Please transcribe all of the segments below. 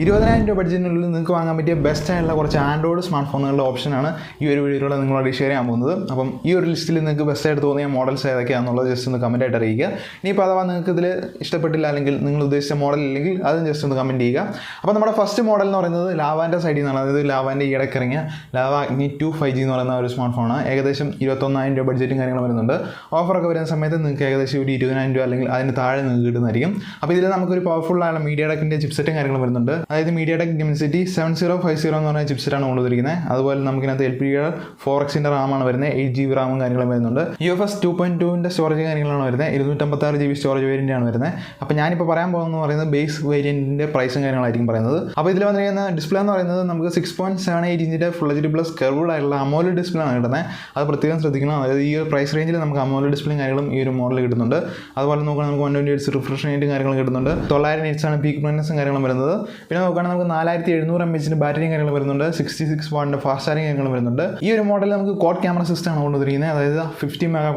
20,000 രൂപ ബഡ്ജറ്റിനുള്ളിൽ നിങ്ങൾക്ക് വാങ്ങാൻ പറ്റിയ ബെസ്റ്റ് ആയിട്ടുള്ള കുറച്ച് ആൻഡ്രോയിഡ് സ്മാർട്ട് ഫോണുകളുടെ ഓപ്ഷനാണ് ഈ ഒരു വീഡിയോയിലൂടെ നിങ്ങളോട് ഷെയർ ചെയ്യാൻ പോകുന്നത്. അപ്പം ഈ ഒരു ലിസ്റ്റിൽ നിങ്ങൾക്ക് ബെസ്റ്റ് ആയിട്ട് തോന്നിയ മോഡൽസ് ഏതൊക്കെയാണെന്നുള്ളത് ജസ്റ്റ് ഒന്ന് കമൻറ്റ് ആയിട്ട് അറിയിക്കുക. ഇനിയിപ്പോൾ അഥവാ നിങ്ങൾക്ക് ഇതിൽ ഇഷ്ടപ്പെട്ടില്ല അല്ലെങ്കിൽ നിങ്ങൾ ഉദ്ദേശിച്ച മോഡൽ ഇല്ലെങ്കിൽ അതും ജസ്റ്റ് ഒന്ന് കമൻറ്റ് ചെയ്യുക. അപ്പോൾ നമ്മുടെ ഫസ്റ്റ് മോഡൽ എന്ന് പറയുന്നത് ലാവാൻ്റെ സൈഡിൽ നിന്നാണ്. അതായത് ലാവാൻ്റെ ഈയിടയ്ക്ക് ഇറങ്ങിയ ലാവ അഗ്നി 2 5G എന്ന് പറയുന്ന ഒരു സ്മാർട്ട് ഫോണാണ്. ഏകദേശം 21,000 രൂപ ബഡ്ജറ്റും കാര്യങ്ങളും വരുന്നുണ്ട്. ഓഫറൊക്കെ വരുന്ന സമയത്ത് നിങ്ങൾക്ക് ഏകദേശം ഒരു 20,000 രൂപ അല്ലെങ്കിൽ അതിന് താഴെ നിങ്ങൾക്ക് കിട്ടുന്നതായിരിക്കും. അപ്പോൾ ഇതിൽ നമുക്കൊരു പവർഫുൾ ആയ മീഡിയടെക്കിൻ്റെ ചിപ്സെറ്റും കാര്യങ്ങളും വരുന്നുണ്ട്. അതായത് മീഡിയടെക് Dimensity 7050 എന്ന് പറഞ്ഞ ചിപ്സെറ്റാണ് കൊണ്ടുവന്നിരിക്കുന്നത്. അതുപോലെ നമുക്കിനകത്ത് LPDDR 4Xൻ്റെ റാമാണ് വരുന്നത്. 8GB റാമും കാര്യങ്ങളും വരുന്നുണ്ട്. UFS 2.2ൻ്റെ സ്റ്റോറേജ് കാര്യങ്ങളാണ് വരുന്നത്. 256GB സ്റ്റോറേജ് വേരിയൻ്റാണ് വരുന്നത്. അപ്പോൾ ഞാനിപ്പോൾ പറയാൻ പോകുന്നത് പറയുന്നത് ബേസ് വേരിയൻറ്റിൻ്റെ പ്രൈസും കാര്യങ്ങളായിരിക്കും പറയുന്നത്. അപ്പോൾ ഇതിൽ വന്നിരിക്കുന്ന ഡിസ്പ്ലേ എന്ന് പറയുന്നത് നമുക്ക് 6.78 ഇഞ്ചിൻ്റെ ഫുൾ HD പ്ലസ് കർവ്ഡ് ആയിട്ടുള്ള അമോലെഡ് ഡിസ്പ്ലേ ആണ് കിട്ടുന്നത്. അത് പ്രത്യേകം ശ്രദ്ധിക്കണം. അതായത് ഈ ഒരു പ്രൈസ് റേഞ്ചിൽ നമുക്ക് അമോലെഡ് ഡിസ്പ്ലേയും കാര്യങ്ങളും ഈ ഒരു മോഡൽ കിട്ടുന്നുണ്ട്. അതുപോലെ നോക്കുകയാണെങ്കിൽ നമുക്ക് 120 Hz റിഫ്രഷ് റേറ്റും കാര്യങ്ങളും കിട്ടുന്നുണ്ട്. 900 nits ആണ് പീക്ക് ബ്രൈറ്റ്നസും കാര്യങ്ങളും വരുന്നത്. പിന്നെ നോക്കുകയാണെങ്കിൽ നമുക്ക് 4700 mAh ബാറ്ററിയും കാര്യങ്ങളും വരുന്നുണ്ട്. 66 വാട്ടിൻ്റെ ഫാസ്റ്റ് ചാർജിങ് കാര്യങ്ങളും വരുന്നുണ്ട്. ഈ ഒരു മോഡലിൽ നമുക്ക് കോഡ് ക്യാമറ സിസ്റ്റം ആണ് കൊണ്ടുവന്നിരിക്കുന്നത്. അതായത് 50 മെഗാ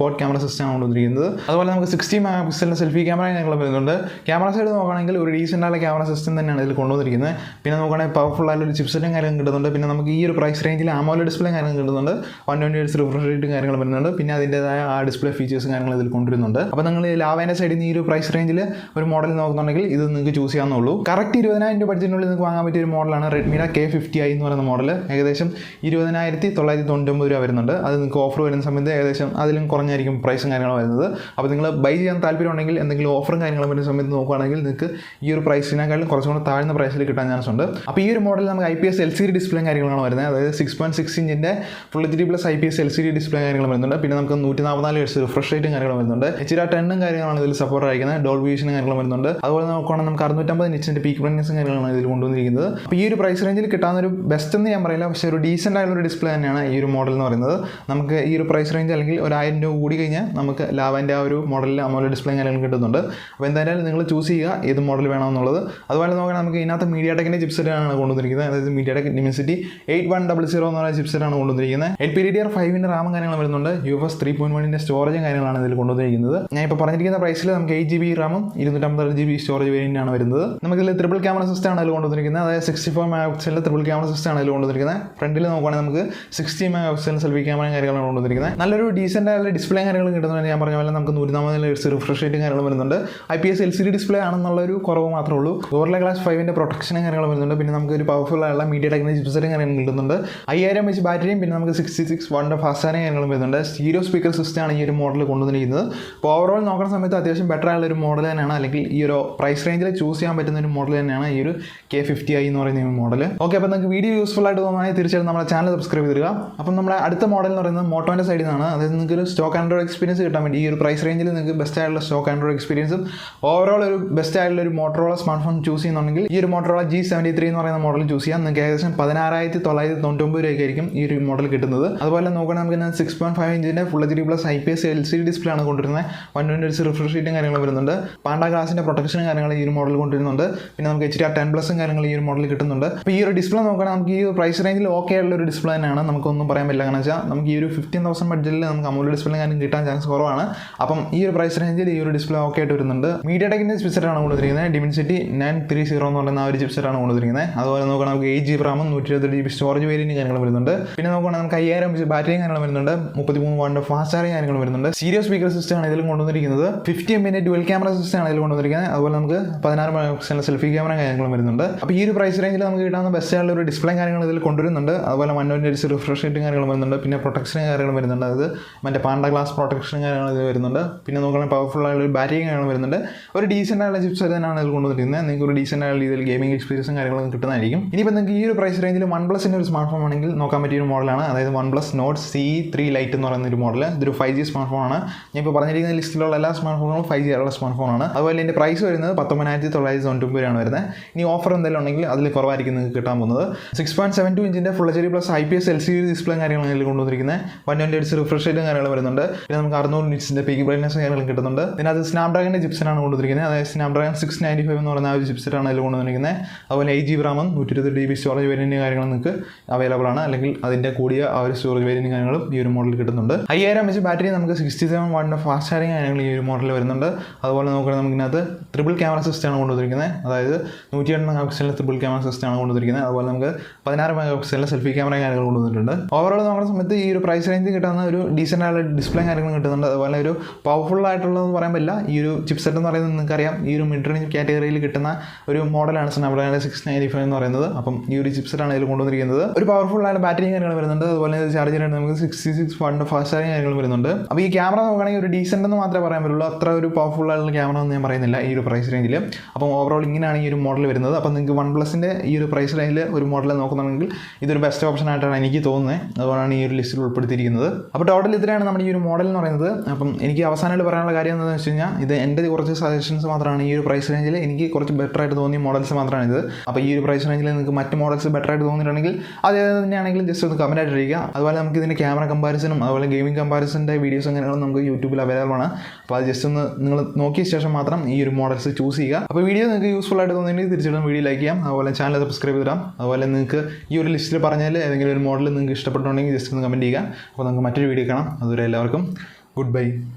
കോഡ് ക്യാമറ സിസ്റ്റം ആണ് കൊണ്ടുവന്നിരിക്കുന്നത്. അതുപോലെ നമുക്ക് 60 മെഗാ സെൽഫി ക്യാമറ കാര്യങ്ങളും വരുന്നുണ്ട്. ക്യാമറ സൈഡ് നോക്കുകയാണെങ്കിൽ ഒരു ഡീസൻ്റ് ആയ ക്യാമറ സിസ്റ്റം തന്നെയാണ് ഇതിൽ കൊണ്ടുവന്നിരിക്കുന്നത്. പിന്നെ നോക്കുകയാണെങ്കിൽ പവർഫുൾ ആയിട്ടുള്ള ഒരു ചിപ്സെറ്റും കാര്യങ്ങളും കിട്ടുന്നുണ്ട്. പിന്നെ നമുക്ക് ഈ ഒരു പ്രൈസ് റേഞ്ചിൽ AMOLED ഡിസ്പ്ലേ കാര്യങ്ങളും കിട്ടുന്നുണ്ട്. 120 Hz റിഫ്രഷ് റേറ്റും കാര്യങ്ങളും വരുന്നുണ്ട്. പിന്നെ അതിൻ്റെതായ ആ ഡിസ്പ്ലേ ഫീച്ചേഴ്സും കാര്യങ്ങളും ഇതിൽ കൊണ്ടുവരുന്നുണ്ട്. അപ്പോൾ നിങ്ങൾ ലാവേൻ്റെ സൈഡിൽ നിന്ന് ഈ ഒരു പ്രൈസ് റേഞ്ചിൽ ഒരു മോഡൽ നോക്കുന്നുണ്ടെങ്കിൽ ഇത് നിങ്ങൾക്ക് ചൂസ് ചെയ്യാവുന്നുള്ളൂ. കറക്റ്റ് 20,000 രൂപ ബഡ്ജറ്റിനുള്ളിൽ നിങ്ങൾക്ക് വാങ്ങാൻ പറ്റിയ ഒരു മോഡലാണ് റെഡ്മിയുടെ K50i എന്ന് പറയുന്ന മോഡൽ. ഏകദേശം 20,999 രൂപ വരുന്നുണ്ട്. അത് നിങ്ങൾക്ക് ഓഫർ വരുന്ന സമയത്ത് ഏകദേശം അതിലും കുറഞ്ഞായിരിക്കും പ്രൈസും കാര്യങ്ങളും വരുന്നത്. അപ്പോൾ നിങ്ങൾ ബൈ ചെയ്യാൻ താല്പര്യമുണ്ടെങ്കിൽ എന്തെങ്കിലും ഓഫറും കാര്യങ്ങളും വരുന്ന സമയത്ത് നോക്കുകയാണെങ്കിൽ നിങ്ങൾക്ക് ഈ ഒരു പ്രൈസിനേക്കാളും കുറച്ചും കൂടെ താഴ്ന്ന പ്രൈസിൽ കിട്ടാൻ ചാൻസ് ഉണ്ട്. അപ്പോൾ ഈ ഒരു മോഡൽ നമുക്ക് IPS LCD ഡിസ്പ്ലേയും കാര്യങ്ങളാണ് വരുന്നത്. അതായത് 6.6 ഇഞ്ചിൻ്റെ full HD plus IPS LCD display കാര്യങ്ങളും വരുന്നുണ്ട്. പിന്നെ നമുക്ക് 144 Hz റിഫ്രഷ് റേറ്റും കാര്യങ്ങളും വരുന്നുണ്ട്. HDR10 കാര്യങ്ങളാണ് ഇതിൽ സപ്പോർട്ട് ആയിരിക്കുന്നത്. ഡോൾബി വിഷനും കാര്യങ്ങളും വരുന്നുണ്ട്. അതുപോലെ നോക്കുകയാണെങ്കിൽ നമുക്ക് 650 nitsൻ്റെ പീക്ക് ബ്രൈറ്റ്നസും കാര്യങ്ങളാണ് ഇതിൽ കൊണ്ടുവന്നിരിക്കുന്നത്. അപ്പോൾ ഈ ഒരു പ്രൈസ് റേഞ്ചിൽ കിട്ടാവുന്ന ഒരു ബെസ്റ്റ് എന്ന് ഞാൻ പറയില്ല, പക്ഷേ ഒരു ഡീസൻ്റ് ആയിട്ടുള്ള ഡിസ്പ്ലേ തന്നെയാണ് ഈ ഒരു മോഡൽ എന്ന് പറയുന്നത്. നമുക്ക് ഈ ഒരു പ്രൈസ് റേഞ്ച് അല്ലെങ്കിൽ ഒരു 1000 രൂപ കൂടി കഴിഞ്ഞാൽ നമുക്ക് ലാവൻ്റെ ആ ഒരു മോഡലിൽ AMOLED ഡിസ്പ്ലേ കാര്യങ്ങളും കിട്ടുന്നുണ്ട്. അപ്പോൾ എന്തായാലും നിങ്ങൾ ചൂസ് ചെയ്യുക ഏത് മോഡൽ വേണമെന്നുള്ളത്. അതുപോലെ നോക്കുകയാണെങ്കിൽ നമുക്ക് ഇതിനകത്ത് മീഡിയടെക്കിൻ്റെ ചിപ്സെറ്റാണ് കൊണ്ടുവന്നിരിക്കുന്നത്. അതായത് മീഡിയടെക് Dimensity 8100 എന്ന് പറയുന്ന ചിപ്സെറ്റാണ് കൊണ്ടുവന്നിരിക്കുന്നത്. LPDDR 5ൻ്റെ റാമും കാര്യങ്ങളും വരുന്നുണ്ട്. UFS 3.1ൻ്റെ സ്റ്റോറേജും കാര്യങ്ങളാണ് ഇതിൽ കൊണ്ടുവന്നിരിക്കുന്നത്. ഞാൻ ഇപ്പോൾ പറഞ്ഞിരിക്കുന്ന പ്രൈസിൽ നമുക്ക് 8GB റാമും 256GB സ്റ്റോറേജ് വേരിയൻ്റാണ് വരുന്നത്. നമുക്കിതിൽ ട്രിപ്പിൾ ക്യാമറ സിസ്റ്റമാണ് ഇതിൽ കൊണ്ടുവന്നിരിക്കുന്നത്. അതായത് 64 മെഗാപിക്സലിൻ്റെ ട്രിപ്പിൾ ക്യാമറ സിസ്റ്റമാണ് ഇതിൽ കൊണ്ടുവന്നിരിക്കുന്നത്. ഫ്രണ്ടിൽ നോക്കുകയാണെങ്കിൽ നമുക്ക് 60 മെഗാപിക്സലിൻ്റെ സെൽഫി ക്യാമറയും കാര്യങ്ങളാണ് കൊണ്ടുവന്നിരിക്കുന്നത്. നല്ലൊരു ഡീസൻ്റ് ആയിട്ടുള്ള ഡിസ്പ്ലേ കാര്യങ്ങളും കിട്ടുന്നുണ്ട്. ഞാൻ പറഞ്ഞ പോലെ നമുക്ക് 144 Hz റിഫ്രഷ് റേറ്റും കാര്യങ്ങളും വരുന്നുണ്ട്. IPS LCD ഡിസ്പ്ലേ ആണെന്നുള്ളൊരു കുറവ് മാത്രമേ ഉള്ളൂ. ഗോറില്ല ഗ്ലാസ് 5ൻ്റെ പ്രൊട്ടക്ഷനും കാര്യങ്ങളും വരുന്നുണ്ട്. പിന്നെ നമുക്ക് ഒരു പവർഫുൾ ആയിട്ടുള്ള മീഡിയടെക്കിൻ്റെ ചിപ്സെറ്റും കാര്യങ്ങളും കിട്ടുന്നുണ്ട്. 5000 mAh ബാറ്ററിയും പിന്നെ നമുക്ക് 66 വാട്ടിൻ്റെ ഫാസ്റ്റ് ചാർജിങ് കാര്യങ്ങളും വരുന്നുണ്ട്. സ്റ്റീരിയോ സ്പീക്കർ സിസ്റ്റമാണ് ഈ ഒരു മോഡൽ കൊണ്ടുവന്നിരിക്കുന്നത്. അപ്പോൾ ഓവറോൾ നോക്കുന്ന സമയത്ത് അത്യാവശ്യം ബെറ്റർ ആയുള്ള ഒരു മോഡൽ തന്നെയാണ്, അല്ലെങ്കിൽ ഈ ഒരു പ്രൈസ് റേഞ്ചിൽ ചൂസ് ചെയ്യാൻ പറ്റുന്ന ഒരു മോഡൽ തന്നെയാണ് ഈ ഒരു K50i എന്ന് പറയുന്ന ഈ മോഡൽ. ഓക്കെ, അപ്പോൾ നിങ്ങൾക്ക് വീഡിയോ യൂസ്ഫുൾ ആയിട്ട് തോന്നുകയാണെങ്കിൽ തീർച്ചയായിട്ടും നമ്മുടെ ചാനൽ സബ്സ്ക്രൈബ് ചെയ്തിരിക. അപ്പം നമ്മുടെ അടുത്ത മോഡൽ എന്ന് പറയുന്നത് മോട്ടോൻ്റെ സൈഡിൽ നിന്നാണ്. അതായത് നിങ്ങൾക്ക് ഒരു സ്റ്റോക്ക് ആൻഡ്രോയിഡ് എക്സ്പീരിയൻസ് കിട്ടാൻ വേണ്ടി ഈ ഒരു പ്രൈസ് റേഞ്ചിൽ നിങ്ങൾക്ക് ബെസ്റ്റ് ആയിട്ടുള്ള സ്റ്റോക്ക് ആൻഡ്രോയിഡ് എക്സ്പീരിയൻസും ഓവറോൾ ഒരു ബെസ്റ്റ് ആയിട്ടുള്ള ഒരു മോട്ടോറോള സ്മാർട്ട് ഫോൺ ചൂസ് ചെയ്യുന്നുണ്ടെങ്കിൽ ഈ ഒരു മോട്ടോറോള G73 എന്ന് പറയുന്ന മോഡൽ ചൂസ് ചെയ്യാം. നിങ്ങൾക്ക് ഏകദേശം 16,999 രൂപയ്ക്കായിരിക്കും ഈ ഒരു മോഡൽ കിട്ടുന്നത്. അതുപോലെ നോക്കുകയാണെങ്കിൽ നമുക്ക് 6.5 ഇഞ്ചിൻ്റെ full HD plus IPS LCD display ആണ് കൊണ്ടുവരുന്നത്. 120 Hz റിഫ്രഷ് റേറ്റും കാര്യങ്ങളും വരുന്നുണ്ട്. പാണ്ട ഗ്ലാസിൻ്റെ പ്രൊട്ടക്ഷനും കാര്യങ്ങൾ ഈ ഒരു മോഡൽ കൊണ്ടുവരുന്നുണ്ട്. പിന്നെ നമുക്ക് HDR10+ കാര്യങ്ങൾ ഈ ഒരു മോഡൽ കിട്ടുന്നുണ്ട്. അപ്പോൾ ഈ ഒരു ഡിസ്പ്ലേ നോക്കുകയാണെങ്കിൽ നമുക്ക് ഈ പ്രൈസ് റേഞ്ചിൽ ഓക്കെ ആയിട്ടുള്ള ഒരു ഡിസ്പ്ലേ തന്നെയാണ്. നമുക്കൊന്നും പറയാൻ പറ്റില്ല. കാരണം വെച്ചാൽ നമുക്ക് ഈ ഒരു 15,000 ബഡ്ജറ്റിൽ നമുക്ക് AMOLED ഡിസ്പ്ലേ കാര്യം കിട്ടാൻ ചാൻസ് കുറവാണ്. അപ്പം ഈ ഒരു പ്രൈസ് റേഞ്ചിൽ ഈ ഒരു ഡിസ്പ്ലേ ഓക്കെ ആയിട്ട് വരുന്നുണ്ട്. മീഡിയടെക്കിൻ്റെ ചിപ്സെറ്റാണ് കൊണ്ടുവന്നിരിക്കുന്നത്. Dimensity 930 എന്ന് പറയുന്ന ആ ഒരു ചിപ്സെറ്റാണ് കൊണ്ടുവന്നിരിക്കുന്നത്. അതുപോലെ നോക്കുകയാണെങ്കിൽ നമുക്ക് 8GB റാമും 128GB സ്റ്റോറേജ് വേരിയൻ്റ് കാര്യങ്ങൾ വരുന്നുണ്ട്. പിന്നെ നോക്കുകയാണെങ്കിൽ നമുക്ക് 5000 mAh ബാറ്ററിയും കാര്യങ്ങളും വരുന്നുണ്ട്. 33 വാട്ടിൻ്റെ ഫാസ്റ്റ് ചാർജിങ് കാര്യങ്ങളും വരുന്നുണ്ട്. സ്റ്റീരിയോ സ്പീക്കർ സിസ്റ്റമാണ് ഇതിലും കൊണ്ടുവന്നിരിക്കുന്നത്. 50 mAh ഡ്യുവൽ ക്യാമറ സിസ്റ്റമാണ് ഇതിൽ കൊണ്ടുവന്നിരിക്കുന്നത്. അതുപോലെ നമുക്ക് 16 മെഗാപിക്സലിൻ്റെ സെൽഫി ക്യാമറ കാര്യങ്ങളും വരുന്നുണ്ട്. അപ്പോൾ ഈ ഒരു പ്രൈസ് റേഞ്ചിൽ നമുക്ക് കിട്ടാവുന്ന ബെസ്റ്റ് ആയിട്ടുള്ള ഒരു ഡിസ്പ്ലേ കാര്യങ്ങൾ ഇതിൽ കൊണ്ടുവരുന്നുണ്ട്. അതുപോലെ 120 Hz റിഫ്രഷ് റേറ്റും കാര്യങ്ങളും വരുന്നുണ്ട്. പിന്നെ പ്രൊട്ടക്ഷനും കാര്യങ്ങളും വരുന്നുണ്ട്. അതായത് മറ്റേ പാണ്ട ഗ്ലാസ് പ്രൊട്ടക്ഷനും കാര്യങ്ങളും ഇത് വരുന്നുണ്ട്. പിന്നെ നോക്കുകയാണെങ്കിൽ പവർഫുൾ ആയിട്ടുള്ള ഒരു ബാറ്ററിയും കാര്യങ്ങളും വരുന്നുണ്ട്. ഒരു ഡീസൻ്റ് ആയിട്ടുള്ള ചിപ്സെറ്റ് തന്നെയാണ് ഇതിൽ കൊണ്ടുവന്നിരിക്കുന്നത്. നിങ്ങൾക്ക് ഒരു ഡീസൻ്റ് ആയിട്ടുള്ള രീതിയിൽ ഗെയിമിംഗ് എക്സ്പീരിയൻസും കാര്യങ്ങളും കിട്ടുന്നതായിരിക്കും. ഇനിയിപ്പോൾ നിങ്ങൾക്ക് ഈ ഒരു പ്രൈസ് റേഞ്ചിൽ OnePlusൻ്റെ ഒരു സ്മാർട്ട് ഫോൺ ആണെങ്കിൽ നോക്കാൻ പറ്റിയ ഒരു മോഡലാണ്. അതായത് OnePlus Nord CE3 Lite എന്ന് പറയുന്ന ഒരു മോഡൽ. ഇതൊരു 5G സ്മാർട്ട് ഫോണാണ്. ഞാൻ ഇപ്പോൾ പറഞ്ഞിരിക്കുന്ന ലിസ്റ്റിലുള്ള എല്ലാ സ്മാർട്ട് ഫോണുകളും 5G ആയിട്ടുള്ള സ്മാർട്ട് ഫോണാണ്. അതുപോലെ ഇതിൻ്റെ പ്രൈസ് വരുന്നത് 19,999 രൂപയാണ് വരുന്നത്. ഇനി ഓഫർ എന്തെങ്കിലും ഉണ്ടെങ്കിൽ അതിൽ കുറവായിരിക്കും നിങ്ങൾക്ക് കിട്ടാൻ പോകുന്നത്. 6.72 ഇഞ്ചിൻ്റെ full HD plus IPS LCD display കാര്യങ്ങളാണ് ഇതിൽ കൊണ്ടുവന്നിരിക്കുന്നത്. 120 Hz റിഫ്രഷ് റേറ്റും കാര്യങ്ങൾ വരുന്നുണ്ട്. പിന്നെ നമുക്ക് 600 nitsൻ്റെ പീക്ക് ബ്രൈറ്റ്നസ് കാര്യങ്ങളും കിട്ടുന്നുണ്ട്. പിന്നെ അത് സ്നാപ്ഡ്രാഗണിൻ്റെ ചിപ്സെറ്റാണ് കൊണ്ടുവന്നിരിക്കുന്നത്. അതായത് സ്നാപ്ഡ്രാഗൺ 695 എന്ന് പറയുന്ന ആ ഒരു ചിപ്സെറ്റാണ് അതിൽ കൊണ്ടുവന്നിരിക്കുന്നത്. അതുപോലെ 8GB റാമും 128GB സ്റ്റോറേജ് വേരിയൻ്റ് കാര്യങ്ങൾ നിങ്ങൾക്ക് അവൈലബിൾ ആണ്. അല്ലെങ്കിൽ അതിൻ്റെ കൂടിയ ആ ഒരു സ്റ്റോറേജ് വേരിയൻ്റ് കാര്യങ്ങളും ഈ ഒരു മോഡലിൽ കിട്ടുന്നുണ്ട്. 5000 mAh ബാറ്ററി നമുക്ക് 67 വാട്ടിൻ്റെ ഫാസ്റ്റ് ചാർജിങ് കാര്യങ്ങൾ ഈ ഒരു മോഡലിൽ വരുന്നുണ്ട്. അതുപോലെ നോക്കുകയാണെങ്കിൽ നമുക്കിനകത്ത് ട്രിപ്പിൾ ക്യാമറ സിസ്റ്റമാണ് കൊണ്ടുവന്നിരിക്കുന്നത്. അതായത് 108 മെഗാ പിക്സലിൻ്റെ ട്രിപ്പിൾ ക്യാമറ സിസ്റ്റമാണ് കൊണ്ടുവന്നിരിക്കുന്നത്. അതുപോലെ നമുക്ക് 16 മെഗാ പിക്സലിൻ്റെ സെൽഫി ക്യാമറ കാര്യങ്ങൾ കൊണ്ടുവന്നിട്ടുണ്ട്. ഓവറോൾ നമ്മുടെ സമയത്ത് ഈ ഒരു പ്രൈസ് റേഞ്ച് കിട്ടുന്ന ഒരു ഡീസൻ്റ് ആയിട്ടുള്ള ഡിസ്പ്ലേ കാര്യങ്ങളും കിട്ടുന്നുണ്ട്. അതുപോലെ ഒരു പവർഫുൾ ആയിട്ടുള്ളതെന്ന് പറയാൻ പറ്റില്ല. ഈ ഒരു ചിപ്സെറ്റ് എന്ന് പറയുന്നത് നിങ്ങൾക്കറിയാം, ഈ ഒരു മിഡ് റേഞ്ച് കാറ്റഗറിയിൽ കിട്ടുന്ന ഒരു മോഡലാണ് സ്നാപ്ഡ്രാഗൺ 695 എന്ന് പറയുന്നത്. അപ്പം ഈ ഒരു ചിപ്സെറ്റാണ് ഇതിൽ കൊണ്ടുവന്നിരിക്കുന്നത്. ഒരു പവർഫുൾ ആയിട്ട് ബാറ്ററി കാര്യങ്ങൾ വരുന്നുണ്ട്. അതുപോലെ ചാർജറായിട്ട് നമുക്ക് 66 വാട്ടിൻ്റെ ഫാസ്റ്റ് ചാർജിങ് കാര്യങ്ങൾ വരുന്നുണ്ട്. അപ്പോൾ ഈ ക്യാമറ നോക്കുകയാണെങ്കിൽ ഒരു ഡീസൻ്റ് എന്ന് മാത്രമേ പറയാൻ പറ്റുള്ളൂ. അത്ര ഒരു പവർഫുൾ ആയിട്ടുള്ള ക്യാമറ ഒന്നും ഞാൻ പറയുന്നില്ല ഈ ഒരു പ്രൈസ് റേഞ്ചിൽ. അപ്പം ഓവറോൾ ഇങ്ങനെയാണ് ഈ ഒരു മോഡൽ വരുന്നത്. അപ്പം നിങ്ങൾക്ക് OnePlusൻ്റെ ഈ ഒരു പ്രൈസ് റേഞ്ചിൽ ഒരു മോഡൽ നോക്കുന്നുണ്ടെങ്കിൽ ഇതൊരു ബെസ്റ്റ് ഓപ്ഷൻ ആയിട്ടാണ് എനിക്ക് തോന്നുന്നത്. അതുകൊണ്ടാണ് ഈ ഒരു ലിസ്റ്റിൽ ഉൾപ്പെടുത്തിയിരിക്കുന്നത്. അപ്പോൾ ടോട്ടൽ ഇത്രയാണ് നമ്മുടെ ഈ ഒരു മോഡൽ എന്ന് പറയുന്നത്. അപ്പം എനിക്ക് അവസാനമായിട്ട് പറയാനുള്ള കാര്യം എന്താണെന്ന് വെച്ച് കഴിഞ്ഞാൽ, ഇത് എൻ്റെ കുറച്ച് സജഷൻസ് മാത്രമാണ്. ഈ ഒരു പ്രൈസ് റേഞ്ചിൽ എനിക്ക് കുറച്ച് ബെറ്റർ ആയിട്ട് തോന്നിയ മോഡൽസ് മാത്രമാണ് ഇത്. അപ്പോൾ ഈ ഒരു പ്രൈസ് റേഞ്ചിൽ നിങ്ങൾക്ക് മറ്റ് മോഡൽസ് ബെറ്റർ ആയിട്ട് തോന്നിയിട്ടുണ്ടെങ്കിൽ അത് തന്നെയാണെങ്കിലും ജസ്റ്റ് ഒന്ന് കമൻറ്റ് ആയിട്ട് ഇരിക്കുക. അതുപോലെ നമുക്ക് ഇതിൻ്റെ ക്യാമറ കമ്പാരിസനും അതുപോലെ ഗെയിമിംഗ് കമ്പാരിസൻ്റെ വീഡിയോസ് അങ്ങനെയുള്ള നമുക്ക് യൂട്യൂബിൽ അവൈലബിൾ ആണ്. അപ്പോൾ അത് ജസ്റ്റ് ഒന്ന് നിങ്ങൾ നോക്കിയ ശേഷം മാത്രം ഈ ഒരു മോഡൽസ് ചൂസ് ചെയ്യുക. അപ്പോൾ വീഡിയോ നിങ്ങൾക്ക് യൂസ്ഫുൾ ആയിട്ട് തോന്നിയിട്ടുണ്ടെങ്കിൽ തീർച്ചയായിട്ടും വീഡിയോ ലൈക്ക് ചെയ്യാം. അതുപോലെ ചാനൽ സബ്സ്ക്രൈബ് ചെയ്തിടാം. അതുപോലെ നിങ്ങൾക്ക് ഈ ഒരു ലിസ്റ്റിൽ പറഞ്ഞാൽ ഏതെങ്കിലും ഒരു മോഡൽ നിങ്ങൾക്ക് ഇഷ്ടപ്പെട്ടുണ്ടെങ്കിൽ ജസ്റ്റ് ഒന്ന് കമൻറ്റ് ചെയ്യുക. അപ്പോൾ നമുക്ക് മറ്റൊരു വീഡിയോ കാണാം. അതുവരെ എല്ലാവർക്കും ഗുഡ് ബൈ.